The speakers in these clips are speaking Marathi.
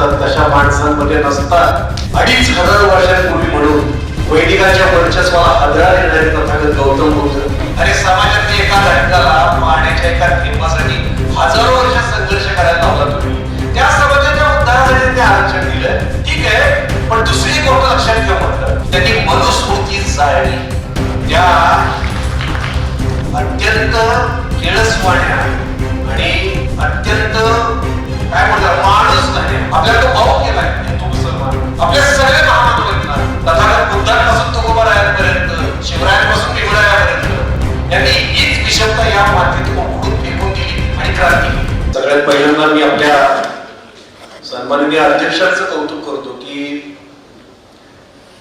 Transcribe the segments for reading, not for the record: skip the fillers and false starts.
असतात तशा माणसांमध्ये नसतात. 2500 वर्षांपूर्वी म्हणून वैदिकाच्या वर्चस्वाला हादरा देणारे तथागत गौतम बुद्ध आणि समाजातील एका घटकाला पाण्याच्या एका थेंबासाठी हजारो वर्ष संघर्ष करायला लावला तुम्ही. त्या समाजाच्या उद्धारासाठी ते आरक्षण दिलं, ठीक आहे, पण दुसरी गोष्ट लक्षात ठेव म्हटलं, त्यांनी मनुस्मृती जाळली. त्या अत्यंत किळसवाण्या आणि अत्यंत काय म्हणतात माणूस नाही, आपल्याला तो भाव केलाय हिंदू मुसलमान. आपल्या सगळे महामानवांना तथागत बुद्धांपासून तुकोबारायांपर्यंत, शिवरायांपासून निवरायांपर्यंत यांनी हीच विषमता या मातीत उकडून फेकून दिली आणि क्रांती केली. सगळ्यात पहिल्यांदा मी आपल्या सन्माननीय अध्यक्षांचं कौतुक करतो की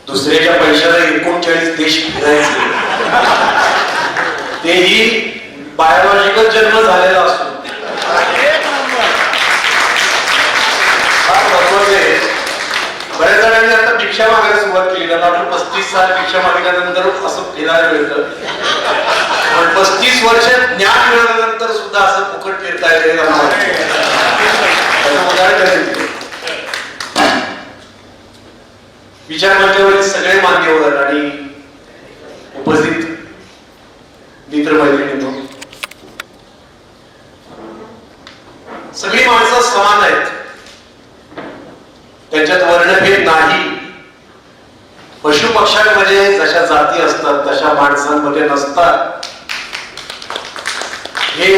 दुसऱ्याच्या पैशाला 39 देश फिरायचे, तेही बायोलॉजिकल जन्म झालेला असतो. बऱ्याच जणांनी आता भिक्षा मागायला सुरुवात केली, कारण आपण 35 साल भिक्षा मागितल्यानंतर असं फिरायला मिळतं, पण 35 वर्ष ज्ञान मिळाल्यानंतर सुद्धा असं फुकट फिरता येईल. विचार मंचावरील सगळे मान्यवर आणि उपस्थित मित्रमैत्रिणींनो, सगळी माणसं समान आहेत, त्यांच्यात वर्णभेद नाही. पशु पक्ष्यांमध्ये जशा जाती असतात तशा माणसांमध्ये नसतात. हे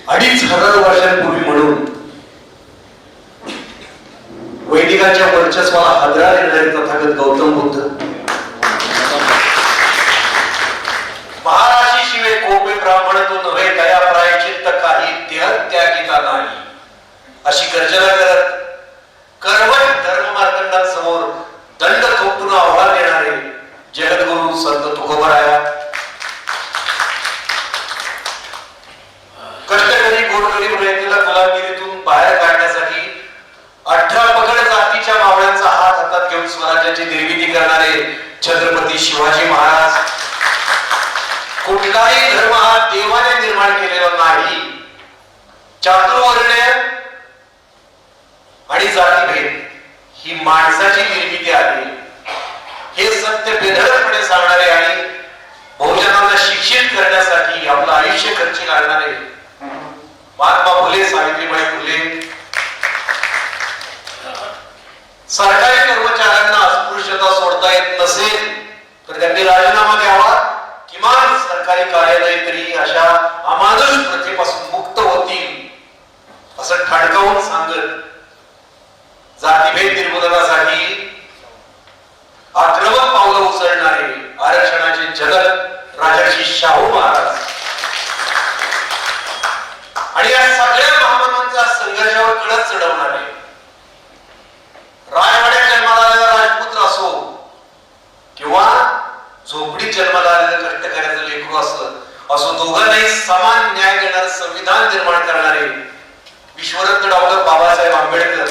2500 वर्षांपूर्वी म्हणून वैदिकाच्या वर्चस्वाला हादरा देणारे तथागत गौतम बुद्ध महाराशी शिवे कोपे ब्राह्मण तो नव्हे दया प्रायचित्त काही देहत्यागिता नाही अशी गर्जना करत कर्मठ धर्म मार्तंडांसमोर दंड थोपटून आव्हान देणारे जगद्गुरु संत तुकोबाराया कष्टकरी गोरगरीब रयतेला गुलामगिरीतून बाहेर काढण्यासाठी 18 पगड जातीच्या मावळ्यांचा हात हातात घेऊन स्वराज्याची निर्मिती करणारे छत्रपती शिवाजी महाराज. कुठलाही धर्म हा देवाने निर्माण केलेला नाही. चातुर्वर्ण्य आणि जातीभेद ही माणसाची निर्मिती आहे हे सत्य बेधडकपणे सांगणारे आणि बहुजनांना शिक्षित करण्यासाठी आपलं आयुष्य खर्ची घालणारे महात्मा फुले, सावित्रीबाई फुले सरकारी कर्मचाऱ्यांना अस्पृश्यता सोडता येत नसेल तर त्यांनी राजीनामा द्यावा, किमान सरकारी कार्यालय तरी अशा अमानुष प्रथेपासून मुक्त होतील असं ठणकावून सांगत जातीभेद निर्मूलनासाठी आक्रमक पावलं उचलणारे आरक्षणाचे जनक राजर्षी शाहू महाराज आणि या सगळ्या महामानवांच्या संघर्षावर कळस चढवणारे राजवाड्यात जन्माला आलेला राजपुत्र असो किंवा झोपडीत जन्माला आलेलं कष्टकऱ्याचं लेकरू असो दोघांनाही समान न्याय देणारं संविधान निर्माण करणारे विश्वरत्न डॉक्टर बाबासाहेब आंबेडकर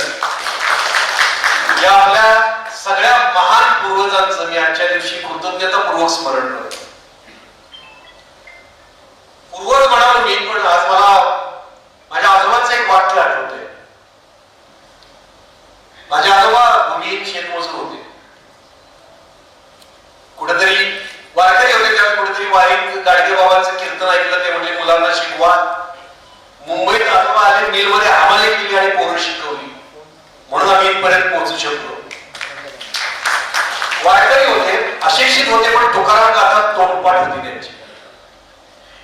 या आपल्या सगळ्या महान पूर्वजांचं मी आजच्या दिवशी कृतज्ञतापूर्वक स्मरण करतो. पूर्वज म्हणाल मी, पण आज मला माझ्या आजोबांचं एक वाक्य आठवतंय. माझे आजोबा भूमिहीन शेतमजूर होते. कुठेतरी वारकरी होते, तेव्हा कुठेतरी वारीत गाडगे बाबांचं कीर्तन ऐकलं. ते म्हणजे मुलांना शिकवा. मुंबईत आजोबा आले, मिलमध्ये हमाली केली आणि पोरं शिकवली, म्हणून आम्ही इथपर्यंत पोहोचू शकतो. वारकरी होते, अशिक्षित होते, पण तुकाराम गाथा तोंडपाठ होती त्यांची.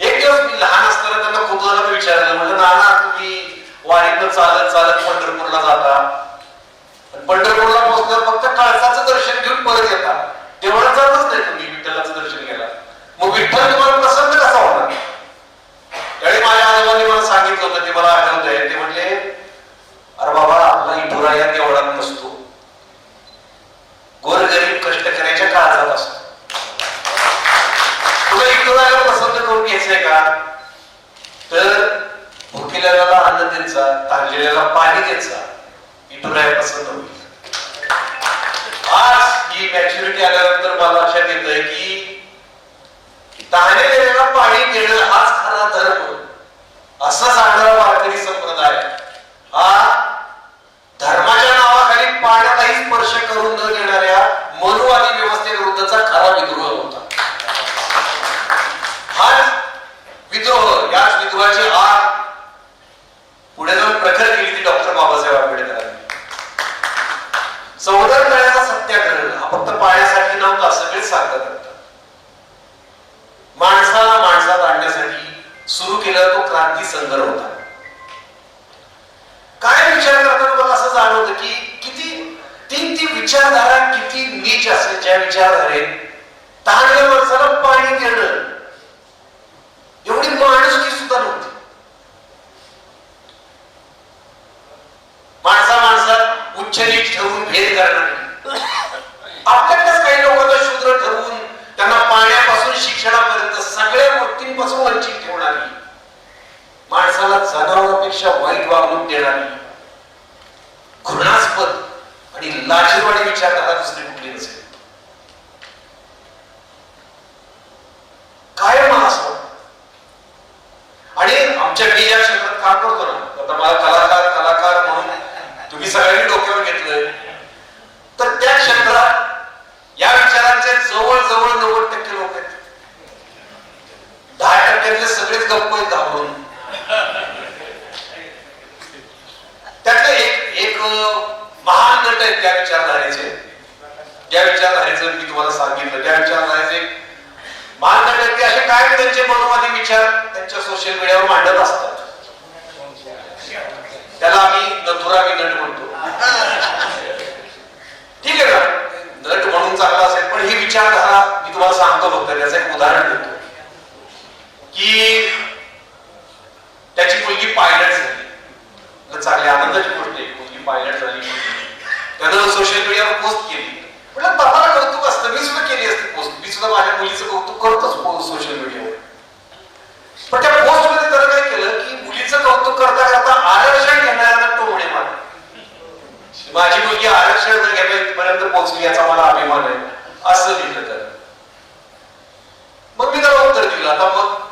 एक दिवस मी लहान असताना त्यांना कुतूहलाने विचारलं, म्हणजे नाना तुम्ही वारीतनं चालत चालत पंढरपूरला जाता, पंढरपूरला पोहोचल्यावर फक्त कळसाचं दर्शन घेऊन परत येता, तेवढं जातच नाही तुम्ही विठ्ठलाचं दर्शन घ्यायला, मग विठ्ठल तुम्हाला प्रसन्न कसा होणार? त्यावेळी माझ्या आजोबांनी मला सांगितलं होतं, ते मला आठवतंय. ते म्हणले, अरे बाबा आपला इठुरा या देवळात नसतो, गोरगरीब कष्टकऱ्याच्या काळजात असतो. तुला इठुराला पसंत करून घ्यायचंय का? तर भुकेल्याला अन्न द्यायचा, तांजलेल्याला पाणी द्यायचा, इठुराया पसंत होईल. आज ही मॅच्युरिटी आल्यानंतर मला लक्षात येतंय की ताने देण्याला पाणी देणं हाच खरा धर्म असं सांगणारा वारकरी संप्रदाय हा धर्माच्या नावाखाली पाण्यालाही स्पर्श करून न देणाऱ्या मनुवादी व्यवस्थेविरुद्धचा खरा विद्रोह होता. हाच विद्रोह, याच विद्रोहाची आग पुढे जाऊन प्रखर केली ती डॉक्टर बाबासाहेब आंबेडकरांनी. चौदा तळ्याचा सत्याग्रह हा फक्त पाण्यासाठी नव्हता, सगळेच साध्य करतात. माणसाला माणसात आणण्यासाठी सुरू केलेला तो क्रांती संग्रह होता. काय विचार करताना मला असं जाणवतं की किती ती विचारधारा किती नीच असेल, ज्या विचारधारेत तहानल्या माणसाला पाणी देणं एवढी माणुसकी सुद्धा नव्हती. माणसात उच्च नीच ठरवून भेद करणारी, आपल्यातल्याच काही लोकांना शूद्र ठरवून त्यांना पाण्यापासून शिक्षणापर्यंत सगळ्या गोष्टींपासून वंचित ठेवणारी, माणसाला जनावरांपेक्षा वाईट वागणूक देणारी, घृणास्पद आणि लाजिरवाणी विचारधारा दुसरी कुठली नसेल. काय मला असं वाटतं. आणि आमच्या मी ज्या क्षेत्रात काम करतो ना, आता मला कलाकार म्हणून तुम्ही सगळ्यांनी डोक्यावर घेतलंय, तर त्या क्षेत्रात या विचारांचे जवळजवळ 90% लोक आहेत. 10% सगळेच गप्प आहेत घाबरून. त्यातलं एक महान नट आहेत त्या विचारधारेचे, ज्या विचारधारेचं मी तुम्हाला सांगितलं, त्या विचारधारेचे महान नट आहेत. ते असे काय त्यांचे मनोवादी विचार त्यांच्या सोशल मीडियावर मांडत असतात. त्याला आम्ही नथुरामी नट म्हणतो. ठीक आहे ना, नट म्हणून चांगला असेल, पण ही विचारधारा मी तुम्हाला सांगतो फक्त त्याचं एक उदाहरण देतो की त्याची मुलगी पायलट झाली. चांगली आनंदाची गोष्ट आहे, मुलगी पायलट झाली. त्यानं सोशल मीडियावर पोस्ट केली. म्हटलं बाबाला कौतुक असतं, मी सुद्धा केली असते पोस्ट. मी सुद्धा माझ्या मुलीचं कौतुक करतोच सोशल मीडियावर. पण त्या पोस्ट मध्ये त्यानं काय केलं की मुलीचं कौतुक करता करता आरक्षण घेणाऱ्यांना टोमणे मारले. माझी मुलगी आरक्षण घेण्यापर्यंत पोहोचली याचा मला अभिमान आहे असं लिहिलं त्यानं. मग मी त्याला उत्तर दिलं. आता मग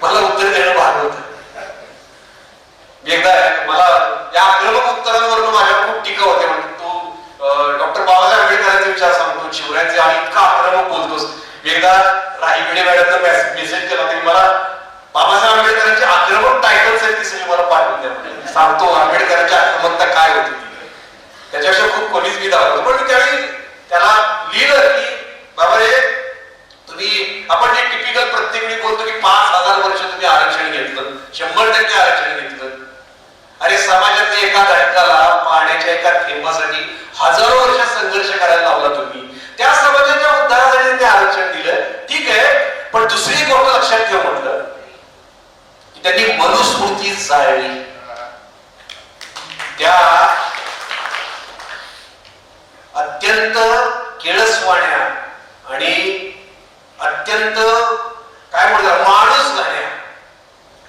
मला उत्तर देणं भाग होतं. एकदा मला या आक्रमक उत्तरांवरून माझ्यावर खूप टीका होते. म्हणजे तू डॉक्टर बाबासाहेब आंबेडकरांचे विचार सांगतो, शिवरायांचे, आणि इतका आक्रमक बोलतोस. एकदा राहीबिडे मॅडमचा मेसेज केला तरी मला बाबासाहेब आंबेडकरांचे आक्रमक टायटल्स आहेत ती सगळी मला पाठवून द्या. म्हणजे सांगतो आंबेडकरांची आक्रमकता काय होती त्याच्यापेक्षा खूप कमीच मी दाखवतो. पण मी त्यावेळी त्याला लिहिलं की बाबा रे, तुम्ही आपण जे टिपिकल प्रत्येक वेळी बोलतो की 5000 वर्ष तुम्ही आरक्षण घेतलं, 100% आरक्षण घेतलं. अरे समाजाच्या एका घटकाला पाण्याच्या एका थेंबासाठी हजारो वर्ष संघर्ष करायला लावला तुम्ही. त्या समाजाच्या उद्धारासाठी ते आरक्षण दिलं, ठीक आहे. पण दुसरी गोष्ट लक्षात ठेव म्हटलं की त्यांनी मनुस्मृती जाळली. त्या अत्यंत केळसवाण्या आणि अत्यंत काय म्हणतात माणूस गाण्या,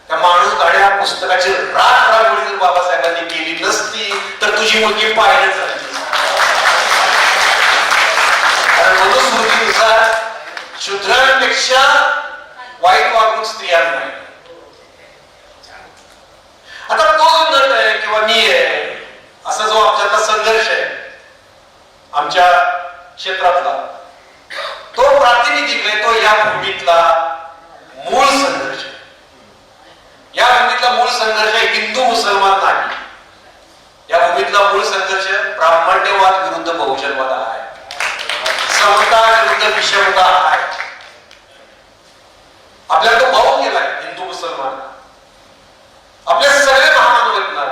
त्या माणूस गाण्या पुस्तकाची राखराखोळी जर बाबासाहेबांनी केली नसती तर तुझी मुलगी पायलट झाली. कारण मनुस्मृतीनुसार शूद्रांपेक्षा वाईट वागणूक स्त्रियांना नाही. आता तो जो नट आहे किंवा मी आहे, असा जो आमच्यातला संघर्ष आहे आमच्या क्षेत्रातला, तो प्रातिनिधिक आहे. तो या भूमीतला मूळ संघर्ष. या भूमीतला मूळ संघर्ष हिंदू मुसलमान नाही. या भूमीतला मूळ संघर्ष ब्राह्मण्यवाद विरुद्ध बहुजनवाद आहे, समता विरुद्ध विषमता आहे. आपल्याला तो भाऊ केलाय हिंदू मुसलमान. आपल्या सगळे महामानवांना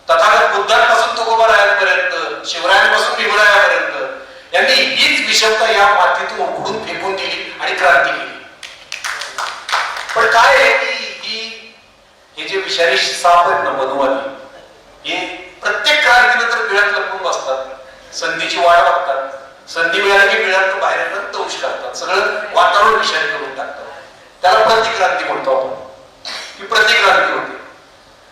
तथागत बुद्धांपासून तुकोबारायांपर्यंत, शिवरायांपासून भीमरायांपर्यंत यांनी हीच विषमता या मातीतून उकडून फेकून दिली आणि क्रांती केली. पण काय आहे की हे जे विषारी साप आहेत ना मनुवादी, हे प्रत्येक क्रांतीनंतर बिळात लपून बसतात, संधीची वाट बघतात. संधी मिळाली की बिळात बाहेर दंश करतात, सगळं वातावरण विषारी करून टाकतात. त्याला प्रतिक्रांती म्हणतो आपण. ही प्रतिक्रांती होते.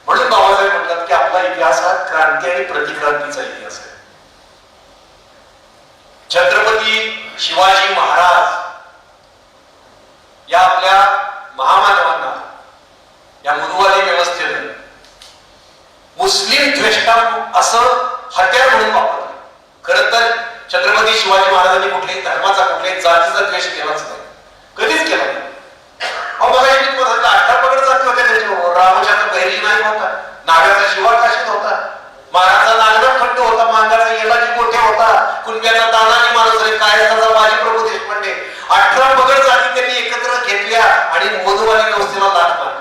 म्हणून बाबासाहेब म्हणतात की आपला इतिहास हा क्रांती आणि प्रतिक्रांतीचा इतिहास आहे. छत्रपती शिवाजी महाराज या आपल्या महामानवांना, या मनुवादी व्यवस्थेनं मुस्लिम द्वेष्टा असं हत्यार म्हणून वापरलं. खरं तर छत्रपती शिवाजी महाराजांनी कुठल्याही धर्माचा कुठल्याही जातीचा द्वेष केलाच नाही, कधीच केला नाही. मला एक म्हणाल 18 पगड जाती होत्या त्यांच्यावर. रामोशाचा बहिरी नाही होता, नागाचा शिवा काशीत होता, महाराजा नागनाथ खंड होता, मांगाचा येलाजी गोठे होता, कुणब्याचा तानाजी माणूस रे कायस्थाचा बाजी प्रभू देशपांडे. 18 पगड जाती त्यांनी एकत्र घेतल्या आणि मधुवाली व्यवस्थेला लाट मारली.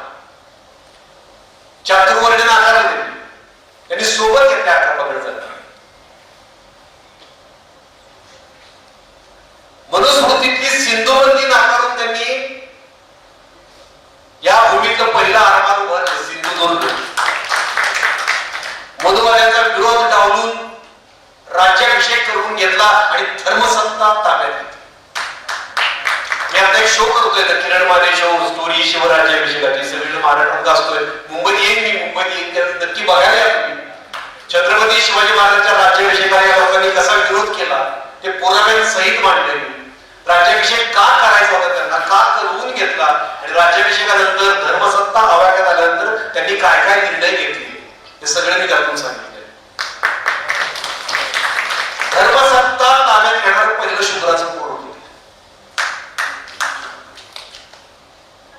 चातुर्वर्ण्य नाकारा दिली त्यांनी, सोबत घेतल्या 18 पगड जाती. मनुस्मृतीतली सिंधुवंती नाकारून त्यांनी या भूमीतलं पहिला आरमार वर सिंधुदुर्ग. मधुवाल्यांचा विरोध डावलून राज्याभिषेक करून घेतला आणि धर्मसत्ता ताब्यात घेतली. मी आता एक शो करतोय ना, किरण माने शो, स्टोरी शिवराज्याभिषेकाची. सगळीकडे महाराष्ट्रात असतोय. मुंबईत येईन त्यात नक्की बघायला या तुम्ही. छत्रपती शिवाजी महाराजांच्या राज्याभिषेकाला या लोकांनी कसा विरोध केला ते पुराव्यांसहित मांडले. राज्याभिषेक का करायचा होता त्यांना, का करून घेतला, आणि राज्याभिषेकानंतर धर्मसत्ता आवाक्यात आल्यानंतर त्यांनी काय काय निर्णय घेतले हे सगळं मी त्यातून सांगितलंय. धर्मसत्ता ताब्यात घेणारं पहिलं शूद्राचं पोर होतं.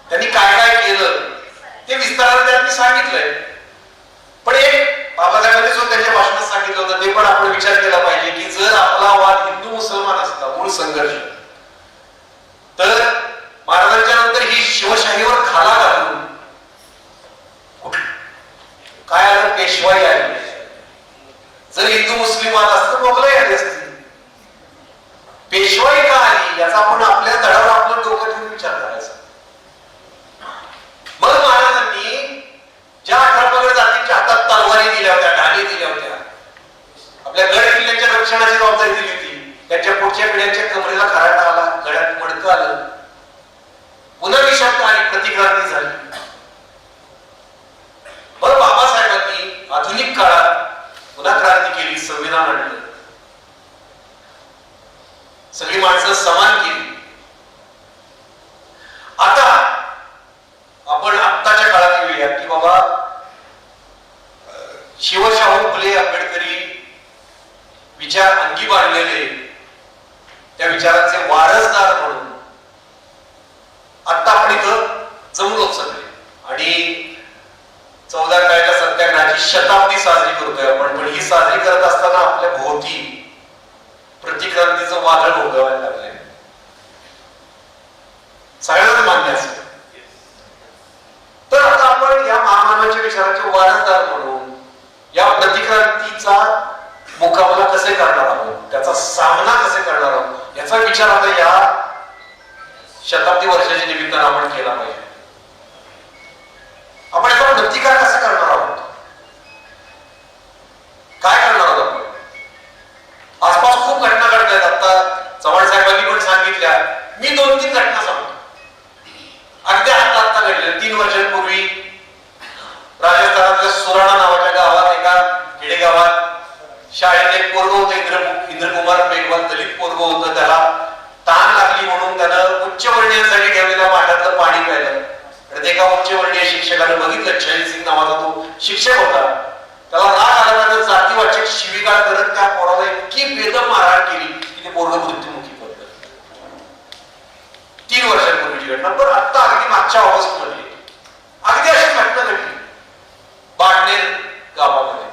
त्यांनी काय काय केलं ते विस्ताराने त्यांनी सांगितलंय. पण एक बाबासाहेबांनी जो त्यांच्या भाषणात सांगितलं होतं ते पण आपण विचार केला पाहिजे की जर आपला वाद हिंदू मुसलमान असता, मूळ संघर्ष, तर महाराजांच्या नंतर ही शिवशाहीवर खाला घालून काय आलं, पेशवाई आली. जर हिंदू मुस्लिम वाद असतं मोगलाई आली असती. पेशवाई का आली याचा आपण आपल्या धडावर आपलं डोकं ठेवून विचार करायचा. मग महाराजांनी ज्या 18 पगड जातींच्या हातात तलवारी दिल्या होत्या, ढाली दिल्या होत्या, आपल्या गड किल्ल्याच्या रक्षणाची जबाबदारी दिली होती, त्यांच्या पुढच्या पिढ्यांच्या कमरेला खराटा आला, गळ्यात मडकं आलं, पुन्हा विषाक्त आली, प्रतिक्रांती झाली. मग बाबासाहेबांनी आधुनिक काळात पुन्हा क्रांती केली, संविधान आणलं, सगळी माणसं समान केली. आता आपण आत्ताच्या काळात येऊया की बाबा शिवशाहू फुले आंबेडकरी विचार अंगी बांधलेले त्या विचारांचे वारसदार म्हणून आता आपण इथं जमलो सगळे आणि 14 काळच्या सत्याग्रहाची शताब्दी साजरी करतोय आपण. पण ही साजरी करत असताना आपल्या भोवती प्रतिक्रांतीचं वादळ भोगायला लागलंय. सगळ्यांना मान्य असेल. तर आता आपण या महामानवाच्या विचाराचे वारसदार म्हणून या प्रतिक्रांतीचा मुकाबला कसे करणार आहोत, त्याचा सामना कसे करणार आहोत याचा विचार आता या शताब्दी वर्षाच्या निमित्तानं आपण केला पाहिजे. आपण याचा प्रतिकार कसा करणार आहोत, काय करणार आहोत आपण. आसपास खूप घटना घडत आहेत. आता चव्हाण साहेबांनी पण सांगितल्या. मी 2-3 घटना सांगतो. अगदी आत्ता घडले. 3 वर्षांपूर्वी राजस्थानातल्या सुराणा नावाच्या गावात, एका खेडेगावात शाळेत एक पोरग होतं, इंद्रकुमार मेघवाल, दलित पोरग होतं. त्याला ताण लागली म्हणून त्यानं उच्चवर्णीयांसाठी ठेवलेल्या माठातलं पाणी प्यायलं. आणि एका उच्चवर्णीय शिक्षकाने बघितलं, शैल सिंग नावाचा तो शिक्षक होता. त्याला राग आला, त्यानं जातीवाचक शिवीगाळ करत त्या पोराला इतकी बेदम मारहाण केली की ते पोरग मृत्युमुखी पडलं. 3 वर्षांपूर्वीची घटना. पण आता अगदी मागच्या ऑगस्ट मध्ये अगदी अशी घटना घडली बाडनेर गावामध्ये.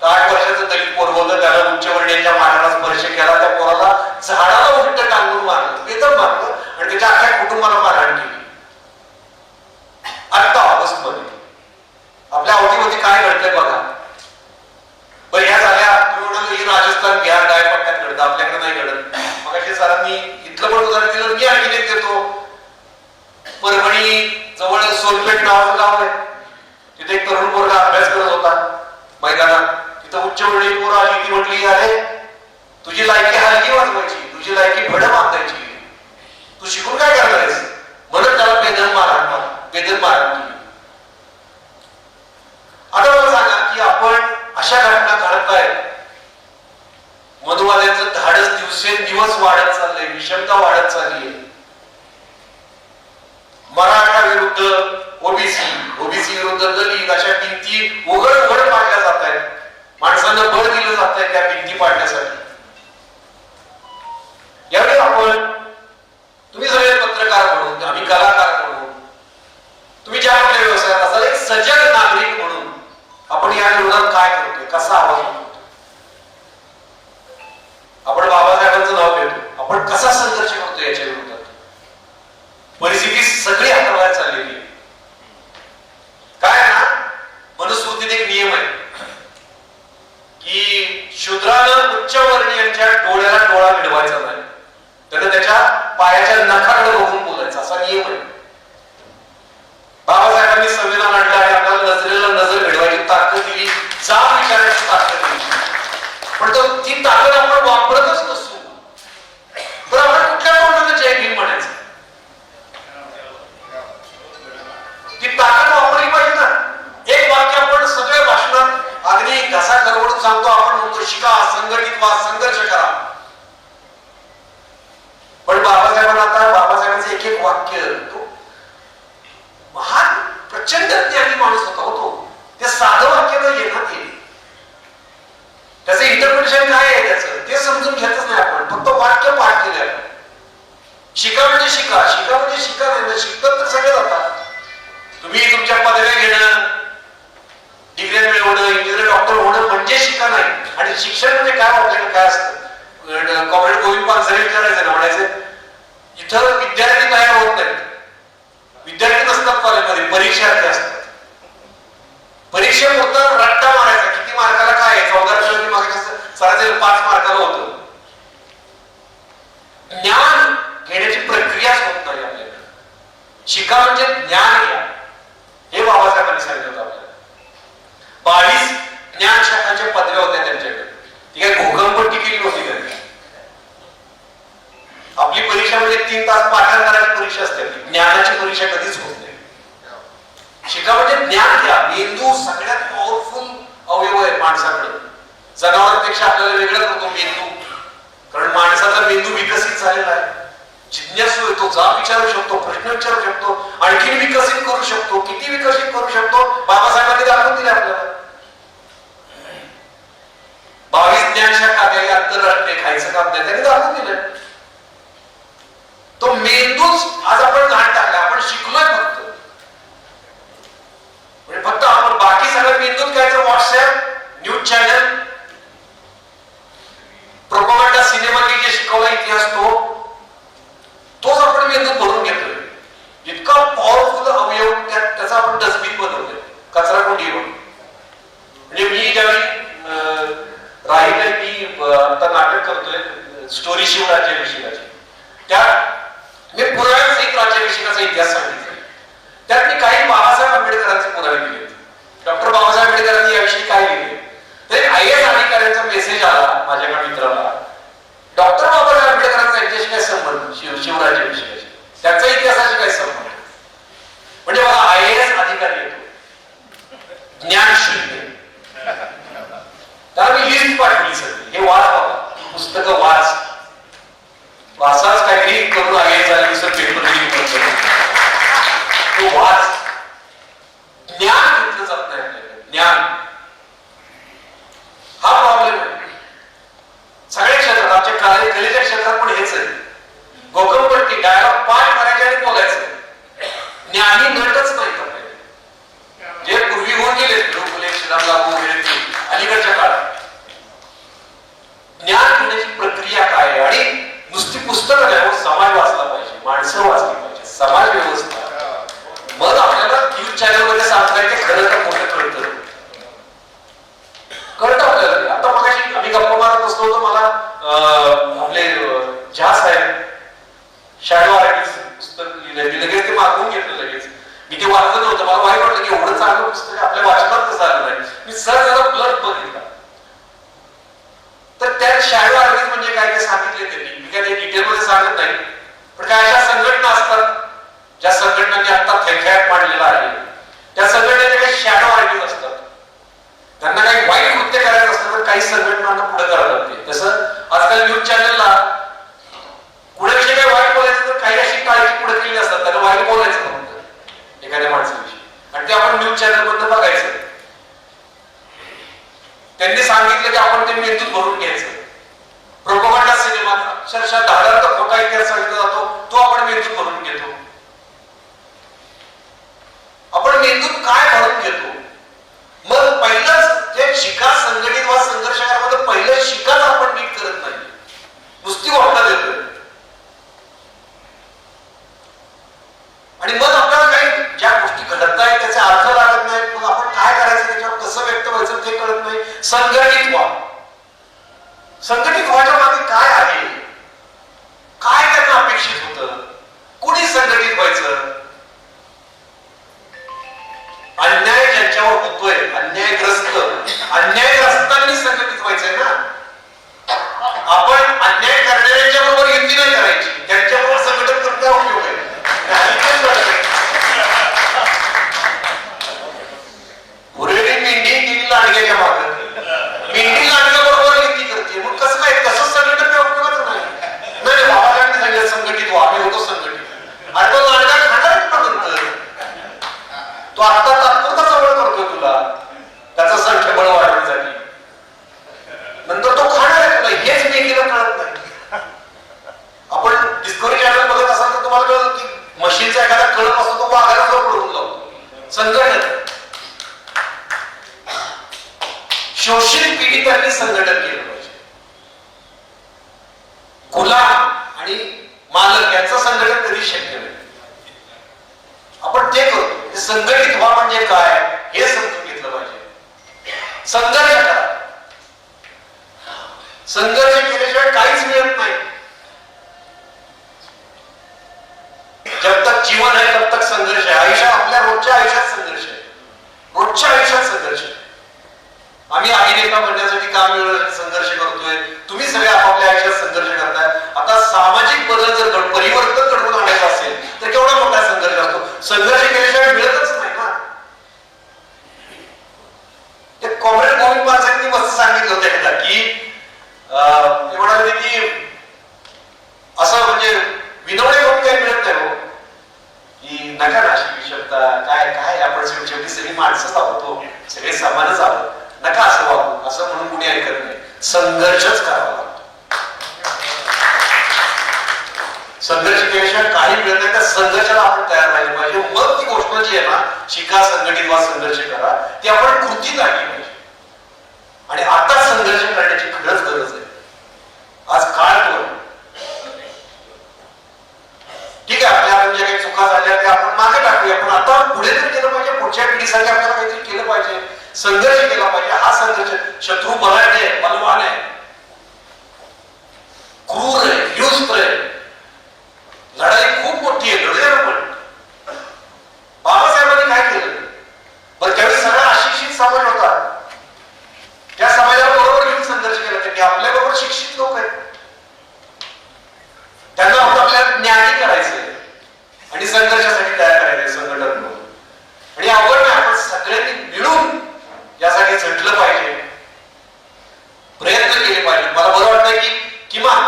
8 वर्षाचं दलित पोरग होतं. त्याला उच्चवर्णीयांच्या माठाला स्पर्श केला. त्या पोराला झाडाला उलट टांगून मारलं, बेदम मारलं आणि त्याच्या अख्ख्या कुटुंबाला मारहाण केली. आता ऑगस्ट मध्ये आपल्या अवतीमध्ये काय घडतंय बघा. बरं ह्या झाल्या ही राजस्थान बिहार गायपट्ट्यात घडतं, आपल्याकडे नाही घडत. मग अशी सरांनी इथलं पण उदाहरण दिलं. मी आणखी एक देतो. परभणी जवळ सोनपेठ नावाचं गाव आहे. तिथे एक तरुण पोरगा अभ्यास करत होता मैदानात. तिथं उच्चवर्णीय पोरं आली. ती म्हटली, अरे तुझी लायकी हलकी वाजवायची, तुझी लायकी भडं बांधायची, तू शिकून काय करणार आहेस म्हणत त्याला बेदम मारहाण केली. आता मला सांगा की आपण अशा घटना घडतायत. मधुवाल्यांचं धाडस दिवसेंदिवस वाढत चाललंय, विषमता वाढत चालली आहे. मराठा विरुद्ध ओबीसी, ओबीसी विरुद्ध दलित अशा भिंती उघड उघड पाडल्या जात आहेत. माणसांना बळ दिलं जात आहे त्या भिंती पाडण्यासाठी. यावेळी आपण, तुम्ही सगळे पत्रकार म्हणून, आम्ही कलाकार म्हणून, तुम्ही ज्या आपल्या व्यवसायात असाल, एक सजग नागरिक म्हणून आपण या विरोधात काय करतोय, कसा आवाज उठवतोय? आपण बाबासाहेबांचं नाव घेतो, आपण कसा संघर्ष करतो याच्या विरोधात? परिस्थिती सगळी हाताबाहेर चाललेली आहे. काय ना, मनुस्मृतीत एक नियम आहे की शूद्रानं उच्चवर्णीयांच्या डोळ्याला डोळा मिळवायचा नाही, त्यानं त्याच्या पायाच्या नखाकडे बघून बोलायचं, असा नियम आहे. बाबासाहेबांनी संविधान आणलं आहे, आपल्याला नजरेला नजर मिळवायची ताकद दिली, जाब विचारायची ताकद दिली, पण ती ताकद आपण वापरतच नसतो. तर आपण कुठल्या तोंडाने जय भीम म्हणायचं? ती ताकद वापरली पाहिजे ना. एक वाक्य आपण सगळ्या भाषणात अगदी घसा खरवडून सांगतो, आपण म्हणतो शिका, संघटित व्हा, संघर्ष करा. पण बाबासाहेबांना, आता बाबासाहेबांचं एक एक वाक्य, तो महान प्रचंड ज्ञानी माणूस होता होतो. ते साधं वाक्य नाहीये ना, ते त्याचं इंटरप्रिटेशन काय आहे त्याचं ते समजून घेतच नाही आपण, फक्त वाक्य पाठ केले आपण. शिका म्हणजे शिका, शिका म्हणजे शिका नाही, शिकत तर सगळे जातात. तुम्ही तुमच्या पदव्या घेणं, डिग्री मिळवणं, इंजिनियर डॉक्टर होणं म्हणजे शिका नाही. आणि शिक्षण म्हणजे काय, आपल्याकडे काय असतं? कॉम्रेड गोविंद पानसरे विचारायचं ना, म्हणायचं इथं विद्यार्थी तयार होत नाहीत, विद्यार्थी नसतात कॉलेजमध्ये, परीक्षार्थी असतात. परीक्षेपुरता रट्टा मारायचा, किती मार्काला काय आहे, 14 मार्क सरासरी 5 मार्काला होतं. ज्ञान घेण्याची प्रक्रियाच होत नाही आपल्याकडे. शिका म्हणजे ज्ञान घ्या, हे बाबासाहेबांनी सांगितलं होतं आपल्याला. 22 ज्ञान शाखांच्या पदव्या होत्या त्यांच्याकडे, ती काही भूकंपट्टी केली होती त्यांनी. आपली परीक्षा म्हणजे 3 तास पाठांतराची परीक्षा असते, ज्ञानाची परीक्षा कधीच होत नाही. शिका म्हणजे ज्ञान घ्या. मेंदू सगळ्यात पॉवरफुल अवयव आहे माणसाकडे. जनावरांपेक्षा आपल्याला वेगळं करतो मेंदू, कारण माणसाचा मेंदू विकसित झालेला आहे. जिज्ञासू आहे, तो जाब विचारू शकतो, प्रश्न विचारू शकतो, आणखी विकसित करू शकतो. किती विकसित करू शकतो बाबासाहेबांनी दाखवून दिले आपल्याला. 22 ज्ञान शाखा, काही आंतरराष्ट्रीय खायचं काम नाही, त्यांनी दाखवून दिलं. तो मेंदूच आज आपण घाण टाकला, आपण शिकलोय फक्त. म्हणजे फक्त आपण बाकी सगळं मेंदूत काय, तर व्हॉट्सअप, न्यूज चॅनल, प्रोपगंडा, सिनेमाने जे शिकवला इतिहास तोच आपण मेंदूत भरून घेतोय. इतका पॉवरफुल अवयव त्याचा आपण डस्टबिन बनवतोय, कचरा कोंडी बनवतो. म्हणजे मी ज्यावेळी राहिलं, मी आता नाटक करतोय स्टोरी शिवराज्याभिषेकाची, त्यात मी पुराव्यासहित राज्याभिषेकाचा इतिहास सांगितला. त्यात मी काही बाबासाहेब आंबेडकरांचे पुरावे दिले. डॉक्टर बाबासाहेब आंबेडकरांनी याविषयी काय लिहिले, तर IAS अधिकाऱ्यांचा मेसेज आला माझ्या एका मित्राला, डॉक्टर बाबासाहेब आंबेडकरांचा यांच्याशी काय संबंध, शिवराज्याभिषेकाशी, त्यांचा इतिहासाशी काय संबंध? म्हणजे मला IAS अधिकारी येतो, ज्ञान शून्य. त्याला मी लिस्ट पाठवली सगळी, हे वाच बाबा, पुस्तकं वाच. वाचाच काहीतरी करून IAS झाले सर, पेपर तो वाच. ज्ञान घेतलं जात नाही आपल्याकडे. ज्ञान हा प्रॉब्लेम आहे सगळ्या क्षेत्रात. आमच्या कलेच्या क्षेत्रात पण हेच आहे. गोकमपट्टी, डायलॉग पाठ करायचे आणि बोलायचं. ज्ञानी नटच नाही आपल्याकडे, जे पूर्वी होऊन गेले फुले, श्रीराम लागू वगैरे अलीकडच्या काळात. ज्ञान घेण्याची प्रक्रिया काय आहे? आणि नुसती पुस्तकं नाही, समाज वाचला पाहिजे, माणसं वाचली पाहिजे, समाज व्यवस्था. मग आपल्याला न्यूज चॅनल मध्ये सांगताय ते खरं का खोटं कळतं आपल्याला. आता मग आम्ही गप्पा मारत बसलो होतो, मला आपले झा साहेब शॅडो आर्टिस्ट पुस्तक लिहिलं, लगेच ते मागवून घेतलं. लगेच मी ते वाचलं नव्हतं, मला वाईट वाटलं की एवढं चांगलं पुस्तक आपल्या वाचनात कसं आलं नाही. मी सर जरा प्लस बघितला, तर त्यात शॅडो आर्टिस्ट म्हणजे काय ते सांगितले त्यांनी. मी काय ते डिटेल मध्ये सांगत नाही, पण काय अशा संघटना असतात ज्या संघटनांनी आता थैथयात मांडलेला आहे, त्या संघटनेचे काही शॅडो आर्टिस्ट असतात. त्यांना काही वाईट कृत्य करायचं असतं तर काही संघटनांना पुढे करावं लागते. तसं आजकाल न्यूज चॅनलला कुणाविषयी काही वाईट बोलायचं तर काही अशी काळजी पुढे केली असतात, त्यांना वाईट बोलायचं नव्हतं एखाद्या माणसाविषयी, आणि ते आपण न्यूज चॅनल मधून बघायचं. त्यांनी सांगितलं की आपण ते मेंदूत भरून घ्यायचं. प्रोपगंडा सिनेमात अक्षरशः धाडार्थ खोटा इतिहास सांगितला जातो, तो आपण मेंदूत भरून घेतो. आपण मेंदूत काय भरून घेतो? मग पहिलंच जे शिका संघटित वा संघर्षामध्ये पहिलं शिकाच आपण नीट करत नाही, नुसती वाटण्यात येतोय. आणि मग आपल्याला काही ज्या गोष्टी घडत आहेत त्याचे अर्थ लागत नाहीत, मग आपण काय करायचं, त्याच्यावर कसं व्यक्त व्हायचं ते कळत नाही. संघटित व्हा. संघटित व्हायच्या मागे काय आहे, काय त्यांना अपेक्षित होतं, कुणी संघटित व्हायचं? अन्याय ज्यांच्यावर होतोय, अन्यायग्रस्तांनी संघटित व्हायचंय ना. आपण अन्याय करणाऱ्यांच्या बरोबर युती नाही करायची, त्यांच्याबरोबर संघटन करून काय उपयोग आहे? पुरेली मेंढी गेली लांडग्याच्या मागे, मेंढी लांडग्याबरोबर युती करते, मग कसं काय? कसं संघटन काय उपयोगाचं नाही. नाही बाबासाहेबांनी सांगितलं संघटित व्हा, आम्ही होतो संघटित. आता तो लांडगा खाणार नंतर तो आता तात्पुरता जवळ करतोय तुला त्याचा संख्याबळ वाढवण्यासाठी, नंतर तो खाणार आहे तुला, हेच मेंढीला कळत नाही. आपण डिस्कवरी चॅनल बघत असाल तर तुम्हाला कळलं की मशीनचा एखादा कळप असतो, तो वाघाला जवळ पडून लावतो. संघटन, शोषित पीडितांनी संघटन केलं पाहिजे. गुलाम आणि मालक यांचं संघटन कधी शक्य नाही. आपण ते करतो. संघटित व्हा म्हणजे काय हे समजून घेतलं पाहिजे. संघर्ष करा. संघर्ष केल्याशिवाय काहीच मिळत नाही. जब तक जीवन आहे तब तक संघर्ष आहे. आयुष्यात, आपल्या रोजच्या आयुष्यात संघर्ष आहे. रोजच्या आयुष्यात संघर्ष आहे. आम्ही अभिनेता बनण्यासाठी काम संघर्ष करतोय, तुम्ही सगळे आपापल्या आयुष्यात संघर्ष करताय. आता सामाजिक बदल जर परिवर्तन घडवून आणायचं असेल तर केवढा मोठा संघर्ष असतो. संघर्ष केल्याशिवाय मिळतच नाही ना. ते कॉम्रेड गोविंद पानसरेंनी मस्त सांगितलं होतं एकदा की ते म्हणाले की असं म्हणजे विनवणे करून काही मिळत नाही हो, की नका ना शिकू शकता, काय काय आपण शेवटी सगळी माणसंच आहोत, सगळे समानच आहोत, नका असं वागू, असं म्हणून कुणी ऐकत नाही. संघर्षच करावा लागतो. संघर्ष केल्याशिवाय काही मिळत नाही. त्या संघर्षाला आपण तयार राहिलं पाहिजे. मग ती गोष्ट जी आहे ना, शिका संघटित वा संघर्ष करा, ती आपण कृतीत आणली पाहिजे. आणि आता संघर्ष करण्याची खरंच गरज आहे. आज काळ तो ठीक आहे, आपल्या ज्या काही चुका झाल्या त्या आपण मागे टाकूया, पण आता पुढे तर केलं पाहिजे. पुढच्या पिढीसाठी आपल्याला काहीतरी केलं पाहिजे, संघर्ष केला पाहिजे. हा संघर्ष, शत्रू बलाढ्य आहे, बलवान आहे, क्रूर आहे, हिंस्त्र आहे, लढाई खूप मोठी आहे, लढूया पण. बाबासाहेबांनी काय केलं? पण त्यावेळी सगळा अशिक्षित समाज होता, त्या समाजाला बरोबर घेऊन संघर्ष केला त्यांनी. आपल्या बरोबर शिक्षित लोक आहेत, त्यांना आपल्याला ज्ञानी करायचंय आणि संघर्षासाठी तयार करायचंय संघटन करून. आणि आवड नाही, आपण सगळ्यांनी मिळून यासाठी झटलं पाहिजे, प्रयत्न केले पाहिजे. मला बरं वाटतंय की किमान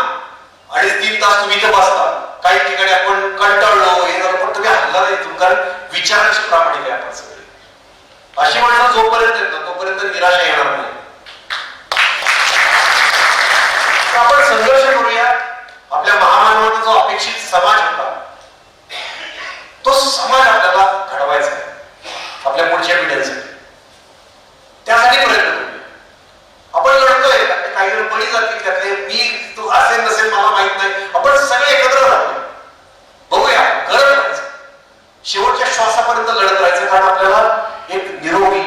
2.5-3 तास तुम्ही इथे बसता. काही ठिकाणी आपण कंटाळलो हे झालं, पण तुम्ही हल्ला नाही, कारण विचारांची प्रामाणिक आहे आपण सगळे. अशी माणसं जोपर्यंत येत ना तोपर्यंत निराशा येणार नाही. आपण संघर्ष करूया. आपल्या महामानवांना जो अपेक्षित समाज होता तो समाज आपल्याला घडवायचा आहे आपल्या पुढच्या पिढ्यांसाठी. त्यासाठी प्रयत्न करूया. आपण लढतोय, काही जण बळी जातील त्यातले, मी तू असेल नसेल मला माहित नाही, आपण सगळे एकत्र राहूया, बघूया, करत राहायचं, शेवटच्या श्वासापर्यंत लढत राहायचं. कारण आपल्याला एक निरोगी,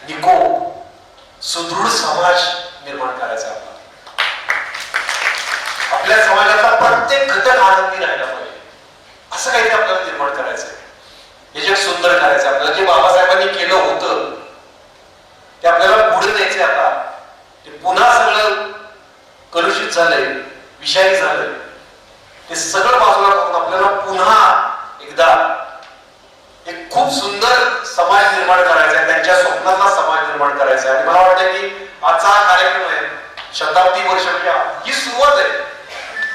निकोप, सुदृढ समाज निर्माण करायचा आहे. आपल्या समाजाचा प्रत्येक घटक आनंदी राहिला पाहिजे, असं काहीतरी आपल्याला निर्माण करायचंय. हे जग सुंदर करायचं आपल्याला. जे बाबासाहेबांनी केलं होतं ते आपल्याला पुढे न्यायचंय. आता ते पुन्हा सगळं कलुषित झालंय, विषारी झालंय, ते सगळं बाजूला करून आपल्याला पुन्हा एकदा एक खूप सुंदर समाज निर्माण करायचा आहे, त्यांच्या स्वप्नातला समाज निर्माण करायचा आहे. आणि मला वाटतं की आजचा हा कार्यक्रम आहे, शताब्दी वर्ष म्हणजे ही सुरुवात आहे.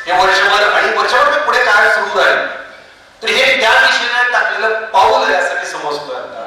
हे वर्षभर आणि वर्षभर पुढे काय सुरू राहील, तर हे त्या दिशेने टाकलेलं पाऊल आहे असं मी समजतोय आता.